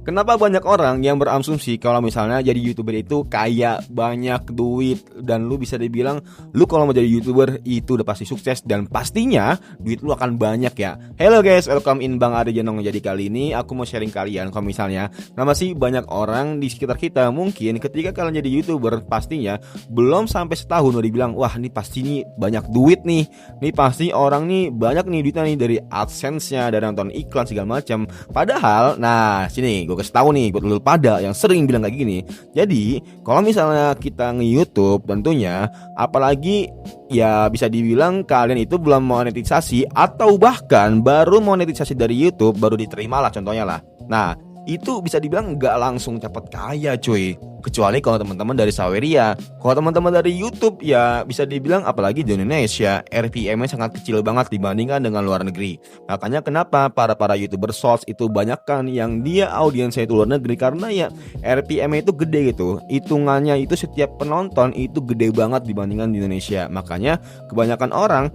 Kenapa banyak orang yang berasumsi kalau misalnya jadi YouTuber itu kaya, banyak duit, dan lu bisa dibilang lu kalau mau jadi YouTuber itu udah pasti sukses dan pastinya duit lu akan banyak ya. Hello guys, welcome in Bang Ade Jonong. Jadi kali ini aku mau sharing kalian kalau misalnya masih banyak orang di sekitar kita mungkin ketika kalian jadi YouTuber pastinya belum sampai setahun udah dibilang wah ini pasti nih banyak duit nih. Nih pasti orang nih banyak nih duitnya nih dari AdSense-nya, dari nonton iklan segala macam. Padahal nah sini gue kasih tahu nih buat lu pada yang sering bilang kayak gini. Jadi kalau misalnya kita nge-YouTube tentunya apalagi ya bisa dibilang kalian itu belum monetisasi atau bahkan baru monetisasi dari YouTube baru diterima lah contohnya lah. Nah itu bisa dibilang nggak langsung cepet kaya cuy, kecuali kalau teman-teman dari Saweria. Kalau teman-teman dari YouTube ya bisa dibilang apalagi di Indonesia RPM-nya sangat kecil banget dibandingkan dengan luar negeri. Makanya kenapa para YouTuber shorts itu banyak kan yang dia audiensnya itu luar negeri, karena ya RPM-nya itu gede gitu. Hitungannya itu setiap penonton itu gede banget dibandingkan di Indonesia. Makanya kebanyakan orang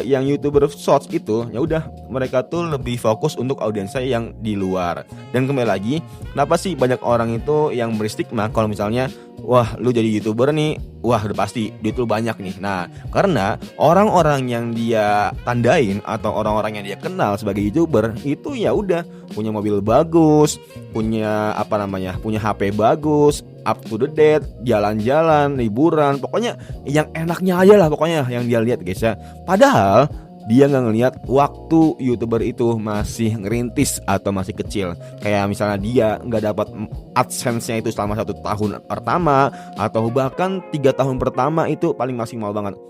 yang YouTuber shorts itu ya udah mereka tuh lebih fokus untuk audiensnya yang di luar. Dan kembali lagi, kenapa sih banyak orang itu yang berstigma kalau misalnya wah lu jadi YouTuber nih, wah udah pasti duit lu banyak nih. Nah karena orang-orang yang dia tandain atau orang-orang yang dia kenal sebagai YouTuber itu ya udah punya mobil bagus, punya punya HP bagus, up to the date, jalan-jalan, liburan, pokoknya yang enaknya aja lah pokoknya yang dia lihat guys ya. Padahal dia nggak ngelihat waktu YouTuber itu masih ngerintis atau masih kecil. Kayak misalnya dia nggak dapat AdSense-nya itu selama 1 tahun pertama atau bahkan 3 tahun pertama itu paling maksimal banget.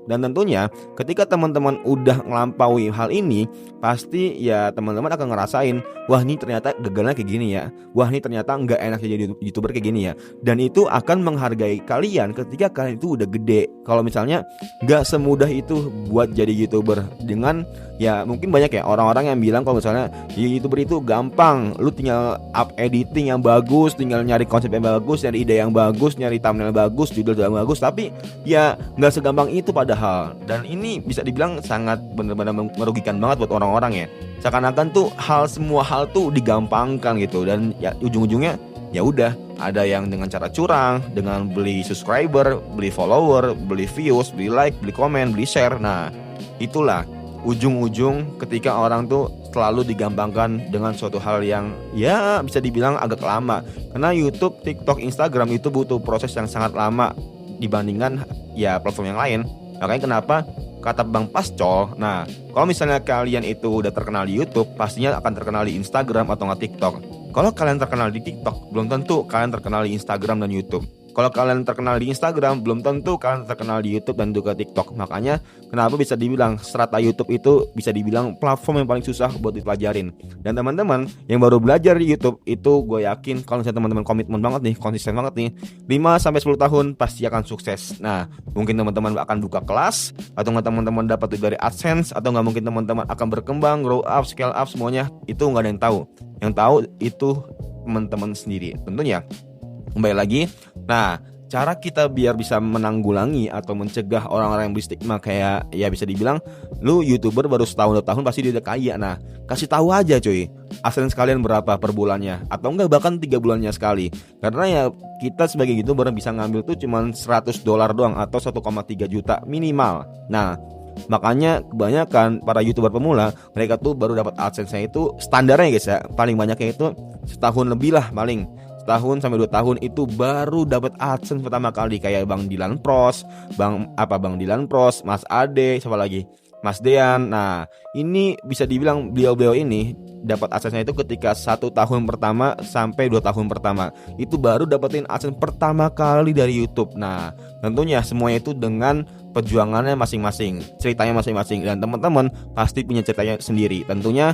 Dan tentunya ketika teman-teman udah ngelampaui hal ini, pasti ya teman-teman akan ngerasain, wah ini ternyata gagalnya kayak gini ya, wah ini ternyata nggak enak jadi YouTuber kayak gini ya. Dan itu akan menghargai kalian ketika kalian itu udah gede. Kalau misalnya nggak semudah itu buat jadi YouTuber. Dengan ya mungkin banyak ya orang-orang yang bilang kalau misalnya jadi YouTuber itu gampang, lu tinggal up editing yang bagus, tinggal nyari konsep yang bagus, nyari ide yang bagus, nyari thumbnail bagus, judul yang bagus. Tapi ya nggak segampang itu padahal. Dan ini bisa dibilang sangat benar-benar merugikan banget buat orang-orang ya. Seakan-akan tuh semua hal tuh digampangkan gitu. Dan ya ujung-ujungnya ya udah ada yang dengan cara curang, dengan beli subscriber, beli follower, beli views, beli like, beli komen, beli share. Nah itulah ujung-ujung ketika orang tuh selalu digampangkan dengan suatu hal yang ya bisa dibilang agak lama. Karena YouTube, TikTok, Instagram itu butuh proses yang sangat lama dibandingkan ya platform yang lain. Makanya kenapa kata Bang Pascol, nah kalau misalnya kalian itu udah terkenal di YouTube, pastinya akan terkenal di Instagram atau nggak TikTok. Kalau kalian terkenal di TikTok, belum tentu kalian terkenal di Instagram dan YouTube. Kalau kalian terkenal di Instagram, belum tentu kalian terkenal di YouTube dan juga TikTok. Makanya kenapa bisa dibilang strata YouTube itu bisa dibilang platform yang paling susah buat dipelajarin. Dan teman-teman yang baru belajar di YouTube itu gue yakin kalau misalnya teman-teman komitmen banget nih, konsisten banget nih, 5-10 tahun pasti akan sukses. Nah mungkin teman-teman akan buka kelas, atau nggak teman-teman dapat dari AdSense, atau nggak mungkin teman-teman akan berkembang, grow up, scale up, semuanya itu nggak ada yang tahu. Yang tahu itu teman-teman sendiri tentunya. Kembali lagi, nah cara kita biar bisa menanggulangi atau mencegah orang-orang yang berstigma kayak ya bisa dibilang lu YouTuber baru setahun 2 tahun pasti dia udah kaya. Nah kasih tahu aja cuy, AdSense kalian berapa per bulannya, atau enggak bahkan 3 bulannya sekali. Karena ya kita sebagai YouTuber bisa ngambil tuh cuman $100 doang atau 1,3 juta minimal. Nah makanya kebanyakan para YouTuber pemula mereka tuh baru dapat AdSense-nya itu standarnya guys ya, paling banyaknya itu setahun lebih lah, paling tahun sampai 2 tahun itu baru dapat AdSense pertama kali. Kayak Bang Dilan Pros, Bang Dilan Pros, Mas Ade, siapa lagi? Mas Dean. Nah, ini bisa dibilang beliau-beliau ini dapat AdSense-nya itu ketika 1 tahun pertama sampai 2 tahun pertama. Itu baru dapetin AdSense pertama kali dari YouTube. Nah, tentunya semuanya itu dengan perjuangannya masing-masing, ceritanya masing-masing, dan teman-teman pasti punya ceritanya sendiri. Tentunya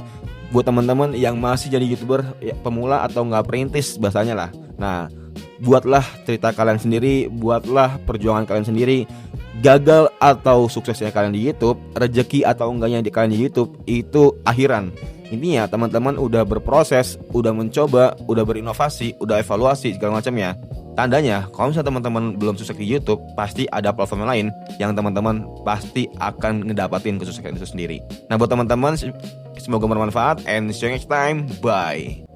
buat teman-teman yang masih jadi YouTuber ya, pemula atau nggak perintis bahasanya lah. Nah, buatlah cerita kalian sendiri, buatlah perjuangan kalian sendiri. Gagal atau suksesnya kalian di YouTube, rezeki atau enggaknya di kalian di YouTube itu akhiran. Intinya teman-teman udah berproses, udah mencoba, udah berinovasi, udah evaluasi segala macam ya. Tandanya kalau misalnya teman-teman belum sukses di YouTube, pasti ada platform lain yang teman-teman pasti akan ngedapatin kesuksesan itu sendiri. Nah buat teman-teman semoga bermanfaat and see you next time. Bye.